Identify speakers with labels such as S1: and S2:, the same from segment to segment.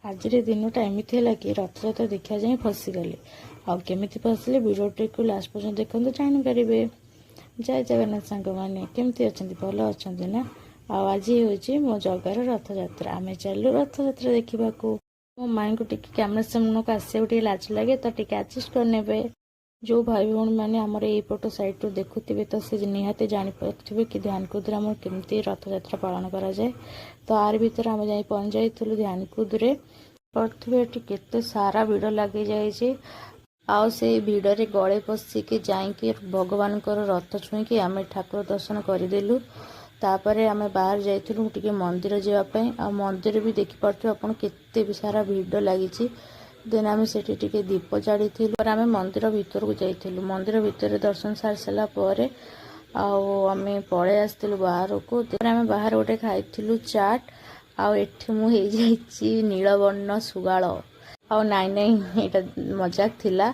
S1: ଆଜିର ଦିନଟା ଏମିତି ହେଲା କି ରଥଯାତ୍ରା ଦେଖିବା ଯାଇ ଫସିଗଲି। ଆଉ କେମିତି ଫସିଲେ ଭିଡ଼ିଓଟିକୁ ଲାଷ୍ଟ ପର୍ଯ୍ୟନ୍ତ ଦେଖନ୍ତୁ ଜାଣିପାରିବେ। ଜୟ ଜଗନ୍ନାଥ ସାଙ୍ଗମାନେ, କେମିତି ଅଛନ୍ତି? ଭଲ ଅଛନ୍ତି ନା? ଆଉ ଆଜି ହେଉଛି ମୋ ଜଗାର ରଥଯାତ୍ରା। ଆମେ ଚାଲୁ ରଥଯାତ୍ରା ଦେଖିବାକୁ। ମୋ ମାଇଁଙ୍କୁ ଟିକେ କ୍ୟାମେରା ସାମ୍ନାକୁ ଆସିବାକୁ ଟିକେ ଲାଜ ଲାଗେ, ତ ଟିକେ ଆଡଜଷ୍ଟ କରିନେବେ। ଯେଉଁ ଭାଇ ଭଉଣୀମାନେ ଆମର ଏଇପଟ ସାଇଡ଼ରୁ ଦେଖୁଥିବେ ତ ସେ ନିହାତି ଜାଣିପାରୁଥିବେ କି ଧ୍ୟାନକୁଦରେ ଆମର କେମିତି ରଥଯାତ୍ରା ପାଳନ କରାଯାଏ। ତ ଆରି ଭିତରେ ଆମେ ଯାଇ ପହଞ୍ଚି ଯାଇଥିଲୁ ଧ୍ୟାନକୁଦରେ। କରୁଥିବେ ଏଠି କେତେ ସାରା ଭିଡ଼ ଲାଗିଯାଇଛି। ଆଉ ସେଇ ଭିଡ଼ରେ ଗଳେ ପଶିକି ଯାଇକି ଭଗବାନଙ୍କର ରଥ ଛୁଇଁକି ଆମେ ଠାକୁର ଦର୍ଶନ କରିଦେଲୁ। ତାପରେ ଆମେ ବାହାର ଯାଇଥିଲୁ ଟିକେ ମନ୍ଦିର ଯିବା ପାଇଁ। ଆଉ ମନ୍ଦିର ବି ଦେଖିପାରୁଥିବେ ଆପଣ କେତେ ବି ସାରା ଭିଡ଼ ଲାଗିଛି। ଦେନ୍ ଆମେ ସେଠି ଟିକେ ଦୀପ ଜାଳିଥିଲୁ। ଆମେ ମନ୍ଦିର ଭିତରକୁ ଯାଇଥିଲୁ। ମନ୍ଦିର ଭିତରେ ଦର୍ଶନ ସାରି ସାରିଲା ପରେ ଆଉ ଆମେ ପଳେଇ ଆସିଥିଲୁ ବାହାରକୁ। ତାପରେ ଆମେ ବାହାରେ ଗୋଟେ ଖାଇଥିଲୁ ଚାଟ୍। ଆଉ ଏଠି ମୁଁ ହେଇଯାଇଛି ନୀଳବର୍ଣ୍ଣ ଶୁଗାଳ। ଆଉ ନାଇଁ ଏଇଟା ମଜାକ ଥିଲା।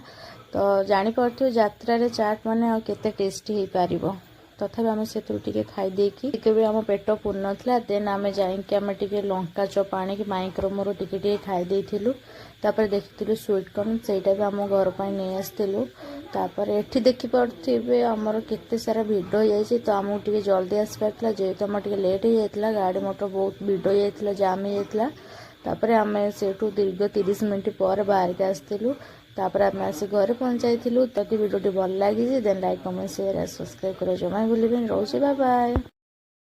S1: ତ ଜାଣିପାରୁଥିବେ ଯାତ୍ରାରେ ଚାଟ୍ ମାନେ ଆଉ କେତେ ଟେଷ୍ଟି ହେଇପାରିବ। ତଥାପି ଆମେ ସେଥିରୁ ଟିକେ ଖାଇଦେଇକି ଟିକେ ବି ଆମ ପେଟ ପୁରିନଥିଲା। ଦେନ୍ ଆମେ ଯାଇକି ଆମେ ଟିକେ ଲଙ୍କା ଚପ୍ ଆଣିକି ମାଇଙ୍କର ମୋର ଟିକେ ଖାଇ ଦେଇଥିଲୁ। ତାପରେ ଦେଖିଥିଲୁ ସୁଇଟ୍ କର୍ଣ୍ଣ, ସେଇଟା ବି ଆମ ଘର ପାଇଁ ନେଇ ଆସିଥିଲୁ। ତାପରେ ଏଠି ଦେଖିପାରୁଥିବେ ଆମର କେତେ ସାରା ଭିଡ଼ ହେଇଯାଇଛି। ତ ଆମକୁ ଟିକେ ଜଲ୍ଦି ଆସିବାର ଥିଲା, ଯେହେତୁ ଆମର ଟିକେ ଲେଟ୍ ହେଇଯାଇଥିଲା। ଗାଡ଼ି ମଟର ବହୁତ ଭିଡ଼ ହେଇଯାଇଥିଲା, ଜାମ୍ ହେଇଯାଇଥିଲା। ତାପରେ ଆମେ ସେଇଠୁ ଦୀର୍ଘ 30 ମିନିଟ୍ ପରେ ବାହାରିକି ଆସିଥିଲୁ। ତାପରେ ଆମେ ଆସି ଘରେ ପହଞ୍ଚାଇଥିଲୁ। ଯଦି ଭିଡ଼ିଓଟି ଭଲ ଲାଗିଛି ଦେନ୍ ଲାଇକ୍, କମେଣ୍ଟ, ସେୟାର, ସବସ୍କ୍ରାଇବ୍ କରିବା ଜମା ଭୁଲିବେନି। ରହୁଛି, ବାଏ ବାଏ।